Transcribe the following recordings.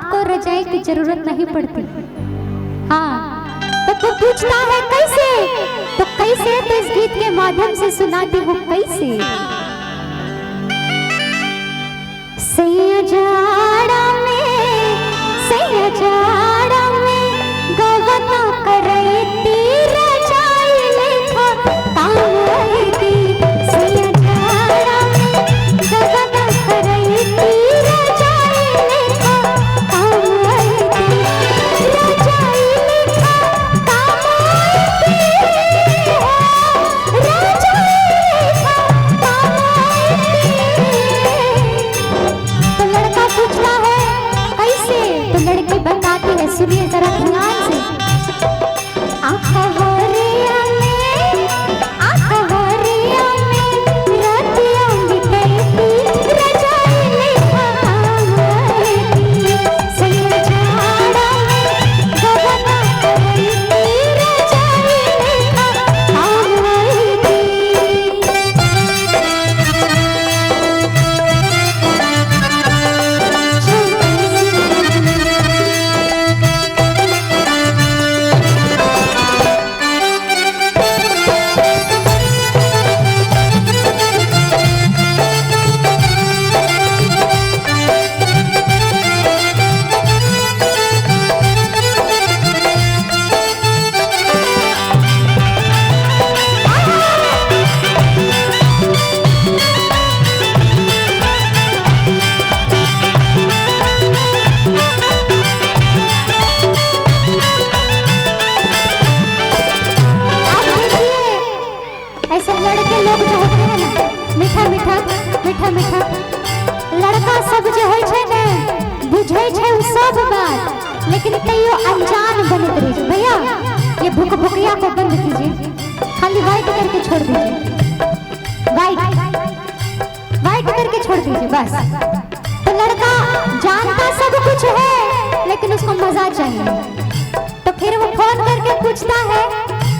आपको रजाई की जरूरत नहीं पड़ती। हाँ, तो तू पूछता है कैसे, तो कैसे तो इस गीत के माध्यम से सुनाती हूँ कैसे। सैया जाड़ा में गवना करैती रजाई लेखा काम आईती। सैया जाड़ा में गवना करैती रजाई लेखा काम आईती। रजाई लेखा काम आईती, रजाई लेखा काम आईती। तो लड़का पूछता है कैसे, तो लड़की बताती है, सुनिए जरा ध्यान से। आखवरिया में रतिया बितैती रजाई लेखा काम आईती। सैया जाड़ा में गवना करैती रजाई लेखा काम आईती। ऐसे लड़के लोग जो होते हैं ना, मीठा मीठा लड़का सब जो होय छै ने बुझै छै उ सब बात, लेकिन कहियो अनजान बनत रहे छै। भैया ये भुकभुकिया को बंद कीजिए, खाली वाइट करके छोड़ दीजिए, वाइट करके छोड़ दीजिए बस। तो लड़का जानता सब कुछ है लेकिन उसको मजा चाहिए, तो फिर वो फोन करके पूछता है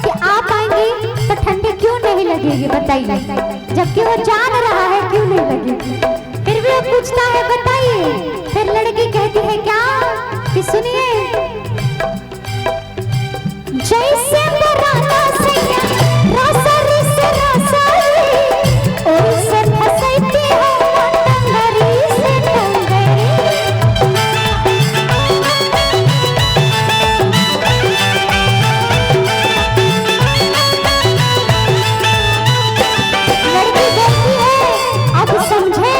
कि आप आएंगी तो ठंडी क्यों नहीं लगेगी बताइए, जबकि वो जान रहा है क्यों नहीं लगेगी, फिर भी वो पूछता है बताइए। फिर लड़की कहती है क्या कि सुनिए, जैसे बराना सैया रसरी से रसरी ओसे फसैती हो टंगरी से टंगरी। लड़की बोलती है अब समझे,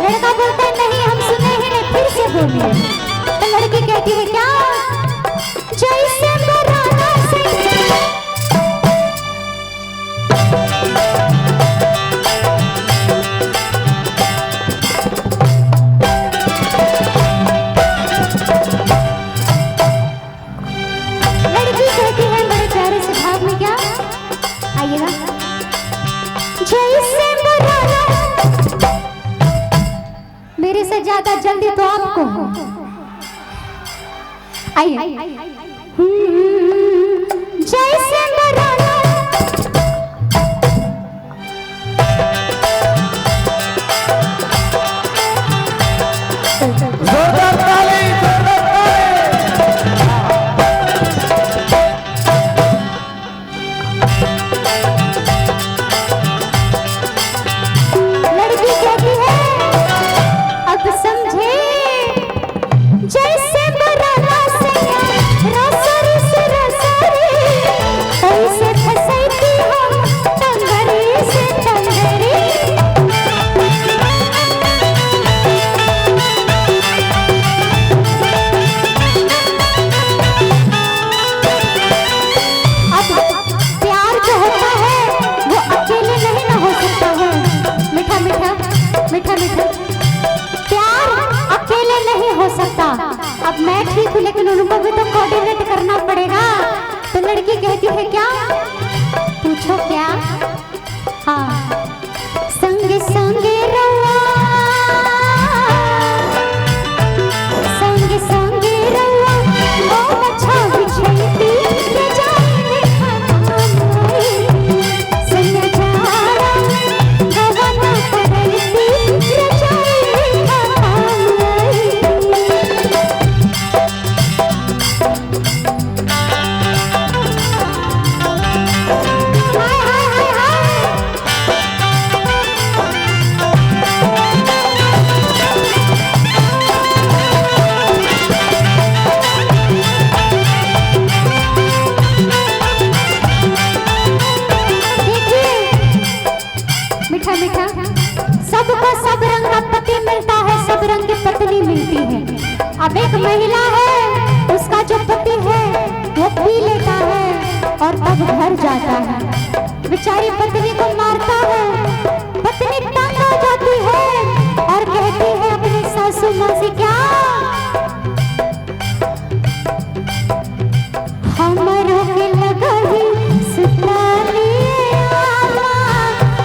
लड़का बोलता है नहीं हम सुने ही नहीं, फिर से बोलिए। तो लड़की कहती है क्या, जैसे बराना सैया लड़की कहती है बड़े प्यारे से भाव में, क्या आइएगा, जैसे बराना, मेरे से ज्यादा जल्दी तो आपको हो, आइए। जैसे बराना जोरदार ताली, जोरदार लड़की कहती है अब समझे, जैसे बराना सैया रसरी से रसरी ऐसे फसैती हो टंगरी से टंगरी। अब प्यार जो होता है वो अकेले नहीं ना हो सकता है, मीठा प्यार अकेले नहीं हो सकता। अब मैं ठीक हूँ लेकिन उनको भी तो कोऑर्डिनेट करना पड़ेगा। तो लड़की कहती है क्या, पूछो क्या, हाँ, संगे संगे रवा, संगे संगे रवा ओ अच्छा बिछैती रजाई लेखा काम आईती। सैया जाड़ा में गवना करैती रजाई लेखा काम आईती। सब रंग का पति मिलता है, सब रंग की पत्नी मिलती है। अब एक महिला है, उसका जो पति है वो पी लेता है और तब घर जाता है, बेचारी पत्नी को मारता है। पत्नी तंग हो जाती है और कहती है अपनी सासू माँ से, क्या हमरों के लगही सुताली आमा,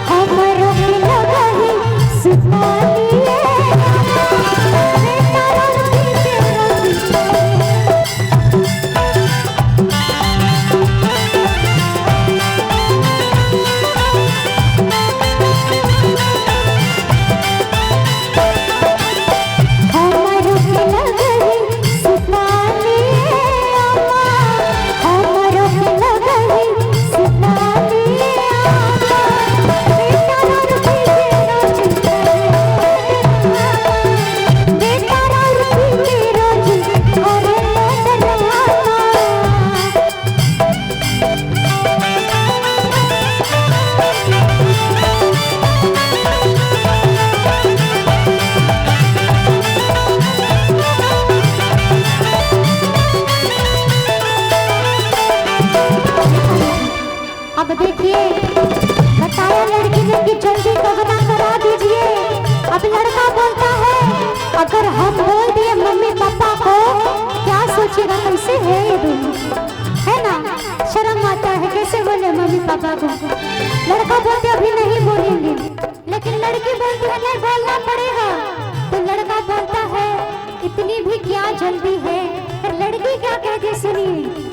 हमरों के लगही सुताली अगर हम बोल दिए मम्मी पापा को, क्या सोचेगा, कैसे है ये दोनों, है ना? शर्म आता है कैसे बोले मम्मी पापा को। लड़का बोलते अभी नहीं बोलेंगे, लेकिन लड़की बोलती है नहीं बोलना पड़ेगा, तो लड़का बोलता है इतनी भी क्या जल्दी है। फिर लड़की क्या कहती सुनिए,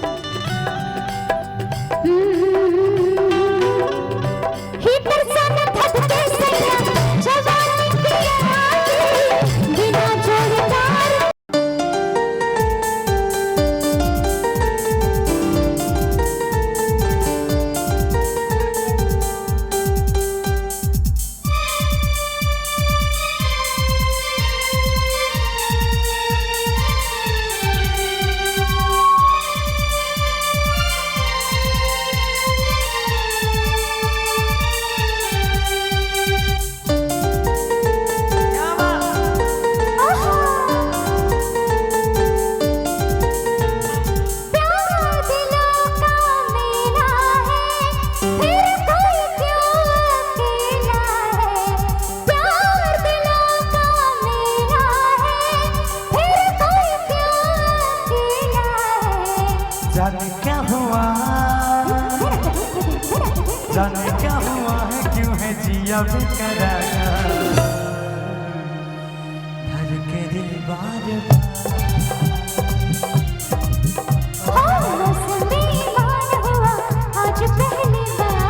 जाने क्या हुआ है, क्यों है जिया बेकरार, धर के दिल बार आज पहली बार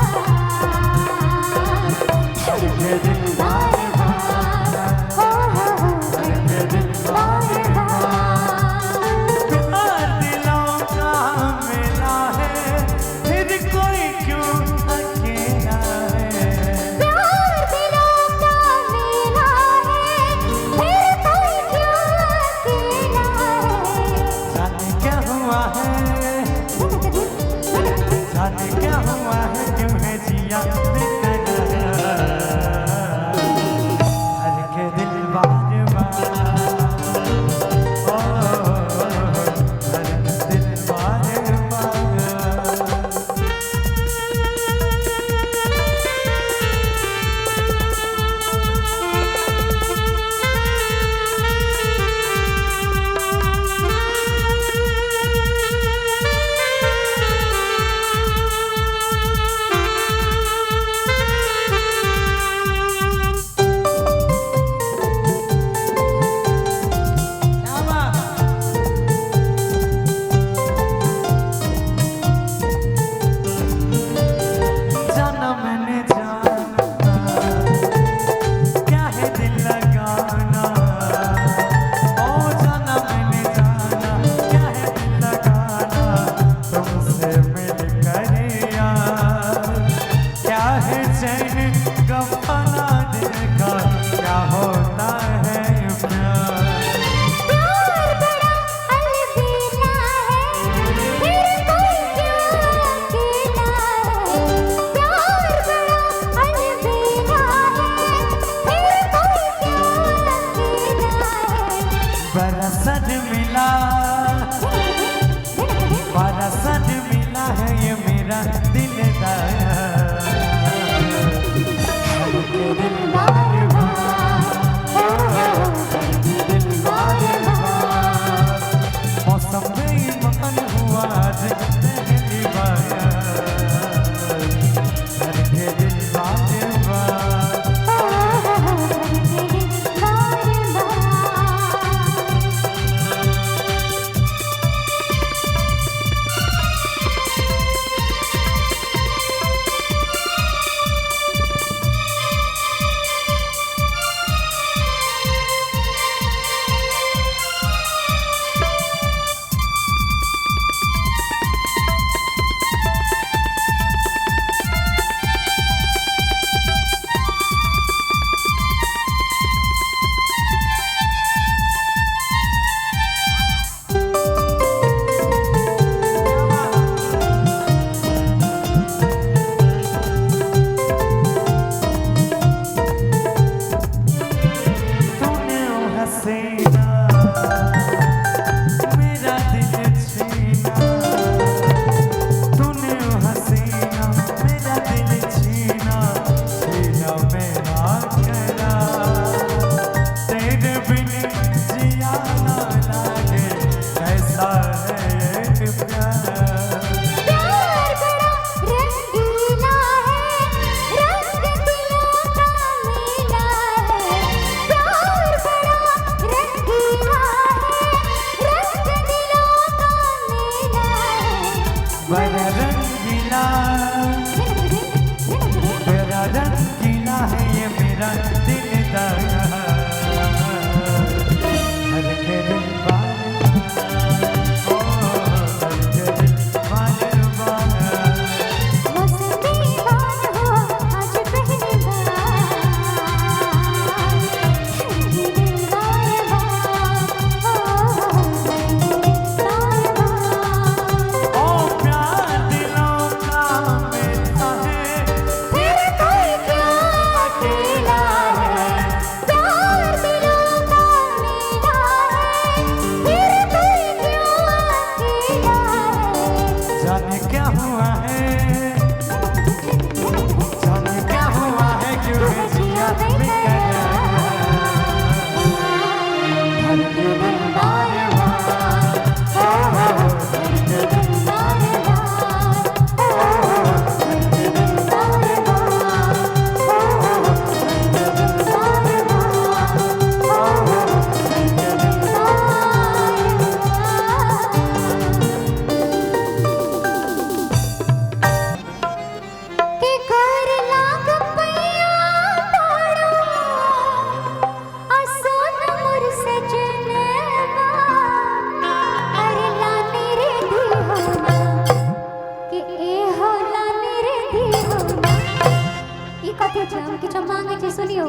कथी छै हम किछो मांगे छी सुनियो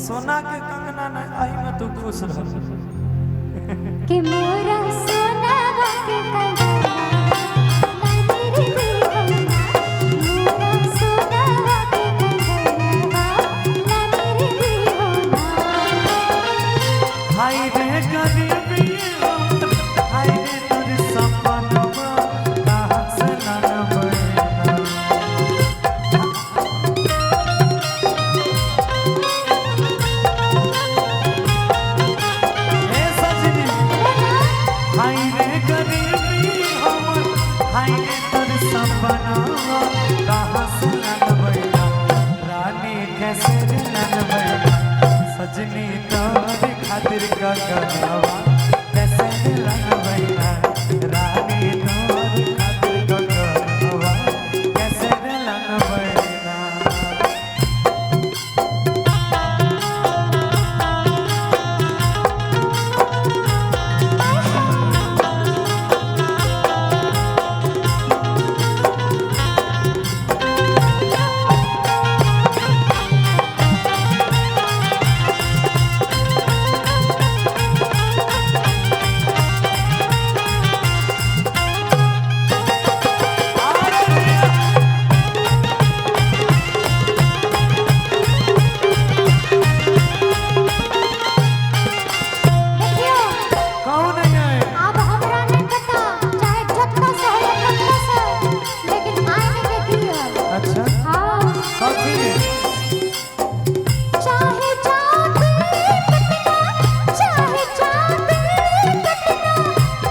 सोना के कंगना न आई में तू खुश रह कि मोरा सोनावा के कंगना लानी रे मोरा सोनावा के कंगना लानी रे होना हाय रे गरीबी हाय रे तोर सपनवा कहां से न बना ए सजनी हाय रे गरीबी हमर हाय रे तोर सपनवा कहां से न बना रानी कैसे न बना सजनी तोर खातिर गगनवा कैसे दिलन बना रानी तोर खातिर गगनवा कैसे दिलन बना देखियो कौन है अब हमरा नहीं पता चाहे जत्ता से हो या कत्ता से लेकिन आने के दियो अच्छा हां कथी चाहे चांदी कटना चाहे चांदी कटना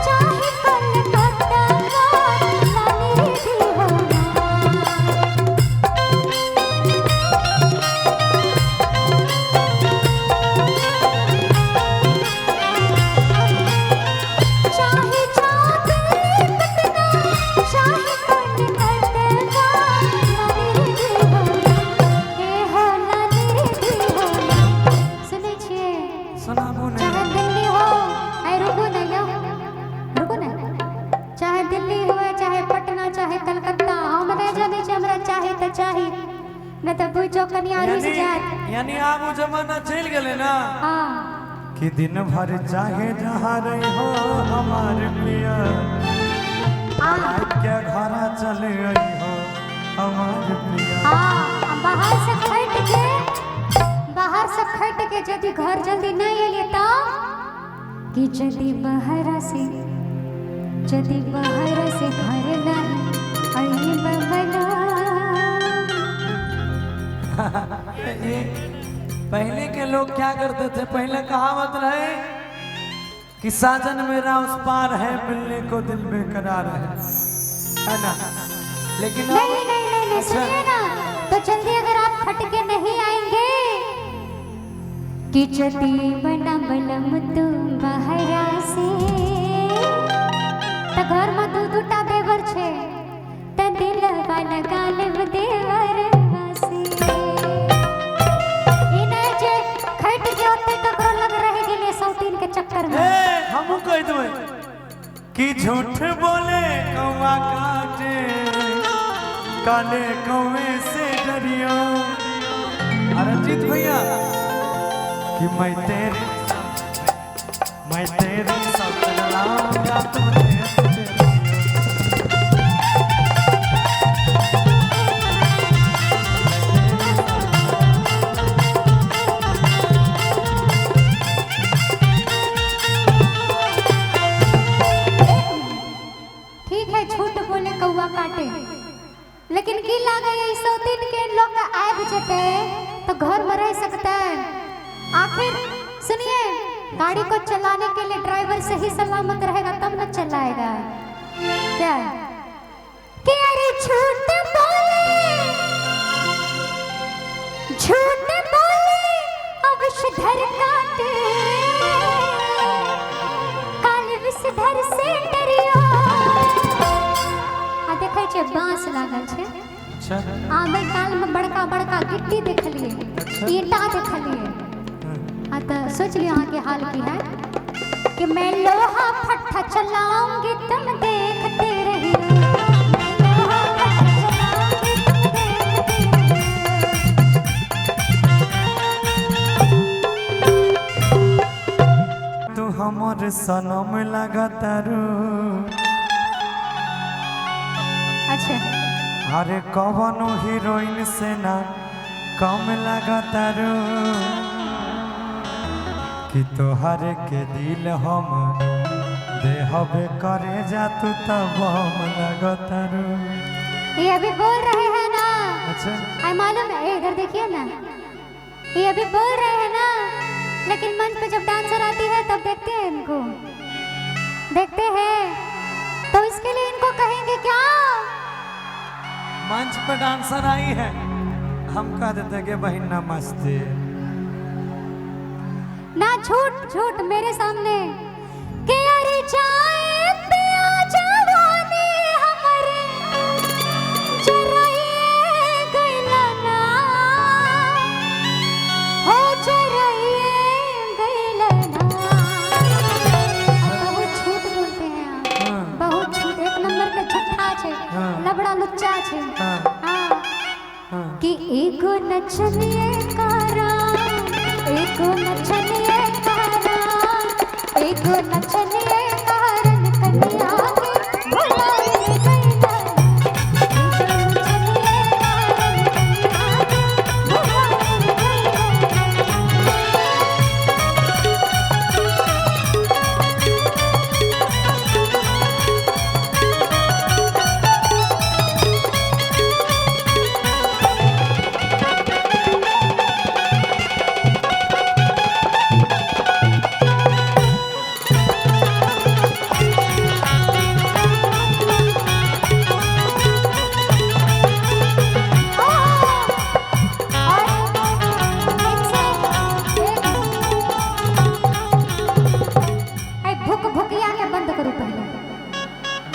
चाहे कलकत्ता लानी रे होना चाहे चांदी कटना चाहे कलकत्ता लानी रे होना के हो लानी रे होना सुने छिए सुनाबू ने चाहे दिल्ली हो ऐ रुको ना यो रुको ना चाहे दिल्ली हो चाहे पटना चाहे कलकत्ता हम नहीं जाने छी हमरा चाहे त चाही न त बुझो कनिया रुस जात यानी आब वो जमाना चल गेले ना हां कि दिन भर चाहे जहाँ रही हो हमार पिया क्या घरा चले आई हो हमार पिया हां बाहर से खट के यदि घर जल्दी नहीं एलिए त कि यदि बाहर से घर नहीं आई बबला ये पहले के लोग क्या करते थे पहले कहावत रहे कि साजन मेरा उस पार है मिलने को दिल बेकरार है ना लेकिन अब नहीं अच्छा सुनिए ना तो जल्दी अगर आप खट के नहीं आएंगे कि यदि बना बलम तुम बहरा से त घर में दूटा देवर छे त दिल वाला गालब देवर वासी इने जे खट के ओते ककरो लग रह गेले सौतीन के चक्कर में हमू कह देवे कि झूठ बोले कौवा काटे काले कौवे से डरियो अरे जीत भैया कि मैं तेरे साथ लाऊंगा तुझे ठीक है झूठ बोले कौवा काटे लेकिन की लागे ई सौतीन के लोग आब जते तो घर में रह सकते हैं आखिर सुनिए गाड़ी को चलाने के लिए ड्राइवर सही सलामत रहेगा तब न चलाएगा क्या कि अरे झूठ बोले अब विषधर काटे काल विषधर से डरियो आ देखे छे बांस लागल छे अच्छा आमे काल में बड़का बड़का गिट्टी देखलिए ईटा देखलिए हाँ तो सोच लियो आगे हाल की है कि मैं लोहा फट्टा चलाऊंगी तुम देखते रहियो मैं लोहा फट्टा चलाऊंगी तुम देखते रहियो मोर सनम लगातारू अच्छा अरे कवनो हीरोइन से ना कम लगातारू कि तोहर के दिल हम देहबे करे जा तू तब हम लगातारू। ये अभी बोल रहे हैं ना। अच्छा आई मालूम है, इधर देखिए ना, ये अभी बोल रहे हैं ना, लेकिन मंच पे जब डांसर आती है तब देखते हैं इनको, देखते हैं तो इसके लिए इनको कहेंगे क्या? मंच पे डांसर आई है, हम कह देते कि बहन नमस्ते। ना झूठ झूठ मेरे सामने के अरे जाए पिया जवानी हमारे चराइए गइला ना हो चराइए गइला ना। बहुत झूठ बोलते हैं आप, बहुत झूठ, एक नंबर के झूठा छे, लबड़ा लुच्चा छे। हाँ कि एगो नचनिए कारा, एगो नचनिए कारा, एगो नचनिए कारण कन्या के भुलाए गइला। एगो नचनिए कारण कन्या के भुलाए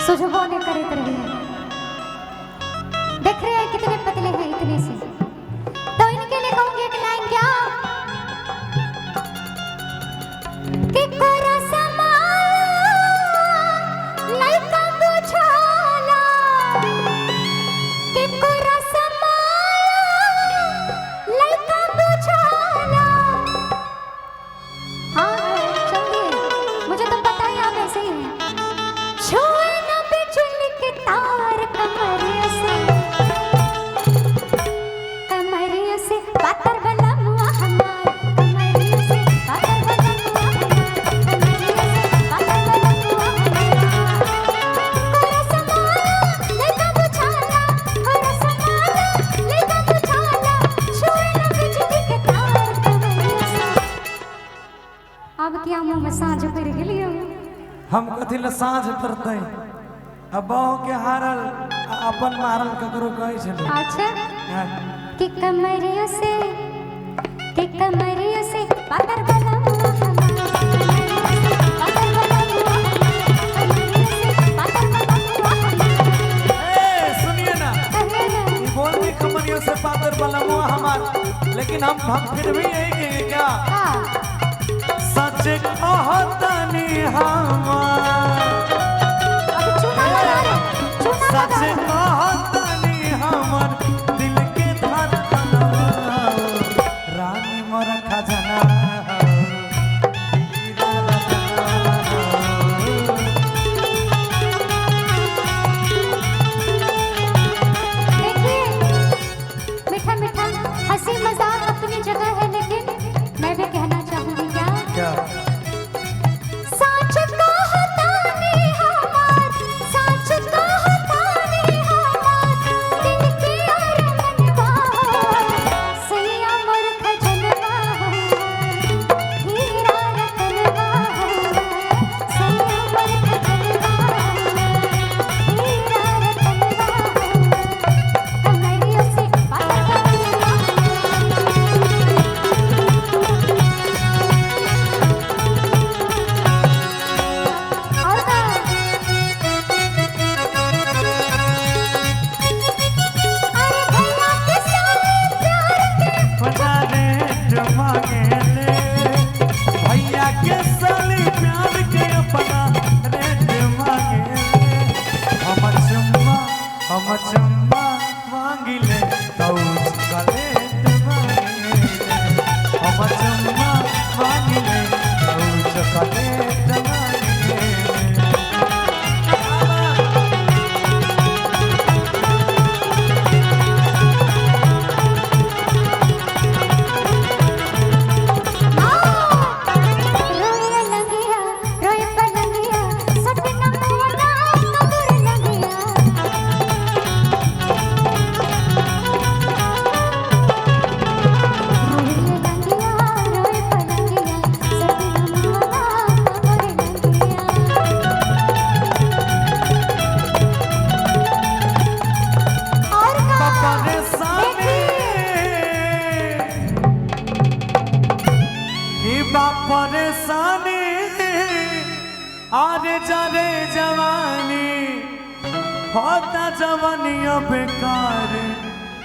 सुझबो ने करे रही है। देख रहे हैं कितने पतले हैं, इतने से तो इनके लिए कहूंगी एक लाइन क्या कि कोरा समा लइका बुझाला, कि कोरा समा लइका बुझाला। हाँ चलिए, मुझे तो पता ही आप ऐसे ही हैं। छुए न बिजली के तार कमरिया से पातर वाला मुआ हमार, कमरिया से पातर वाला मुआ हमार, कमरिया से पातर वाला मुआ हमार। कोरा समाला लेका बुझाला, कोरा समाला लेका बुझाला, छुए न बिजली के तार कमरिया से। अब क्या मुंह में साँझ पड़ गेलियो, हम कथी ल साँझ पड़ते अब बहु के हारल अपन मारल ककरो कहे छले। अच्छा कि कमरियों से, कि कमरियों से पातर वाला मुआ हमार, पातर वाला मुआ हमार, कमरियों से पातर वाला मुआ हमार। ए सुनिए ना, कहिए ना, ये बोलती कमरियों से पातर वाला मुआ हमार, लेकिन हम फिर भी यही कहेंगे क्या? सच कहतनी हमार, सच कहतनी हमर दिल के धड़कन रानी मोर खजना हीरा देखिए मीठा मीठा हंसी मजाक अपनी जगह है, लेकिन मैं भी कहना चाहूंगी क्या सच कहतानी हमार, सच कहतानी हमार दिल के अरमनवा सैया मोर खजनवा हीरा रतनवा सैया मोर खजनवा हीरा रतनवा कमरियों से पातर चुम्मा मांगिले तौच कलेट मांगिले हम चुम्मा मांगिले तौच कलेट मांगिले। आरे जारे जवानी होता जवानियों बेकार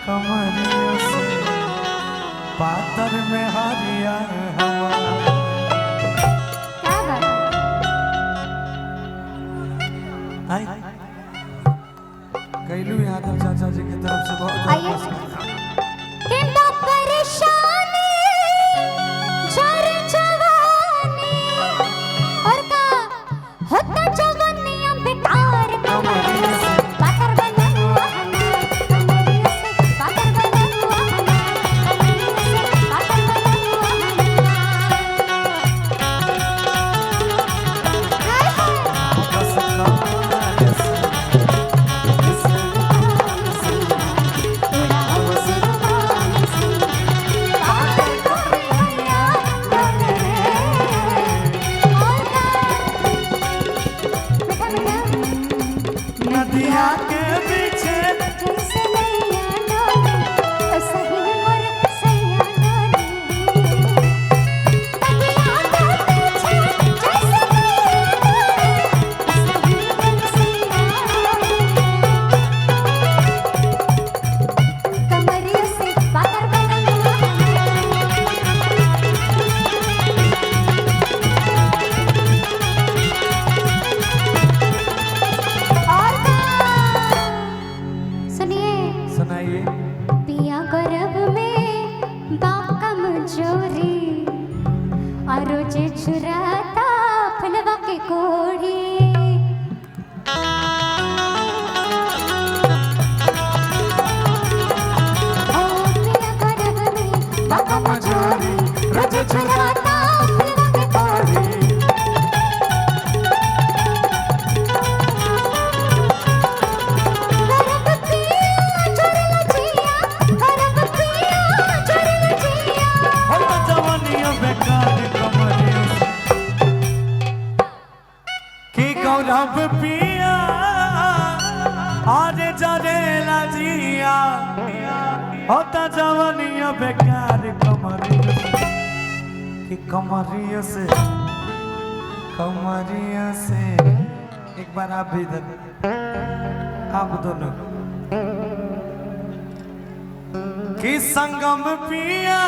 कमरियों से पातर में हरिया हमारा। क्या बात है? आई कैलू यादव चाचा जी की तरफ से बहुत आइए। किंदा परेशानी जर जवानी और का होता जवानियां बेकार कमरियों से पातर बना हुआ हमारा, कमरियों से पातर बना हुआ हमारा, कमरियों से पातर बना हुआ हमारा। हाय हाय नदिया के पीछे जैसे नैया डोली, ऐसा ही मोर सैया डोली। नदिया के पीछे जैसे नैया डोली, ऐसा ही मोर सैया डोली। कमरियों से पातर बना हुआ और सुनिए सुनाइए। पिया गर्भ में बाकम जोरी और रोजे चुराता फलवा के कोड़ी। ओ पिया गर्भ में बाकम जोरी रोजे चुराता फलवा के कोड़ी। गरब पिया चुरला जिया, गरब पिया चुरला जिया। होता जवानियों बेकार कमरियों से की गौरव पिया आरे जरेला जिया होता जवानियों बेकार कमरियों से कि कमरियों से एक बार आप भी इधर आप दोनों कि संगम पिया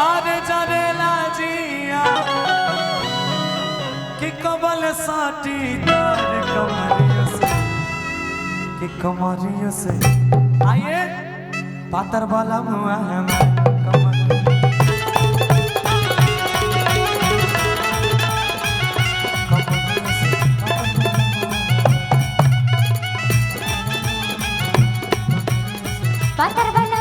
आरे जरेला जिया कि कबल साटी तार कमरियों से कि कमरियों से आइए पातर वाला हुआ है पातर बना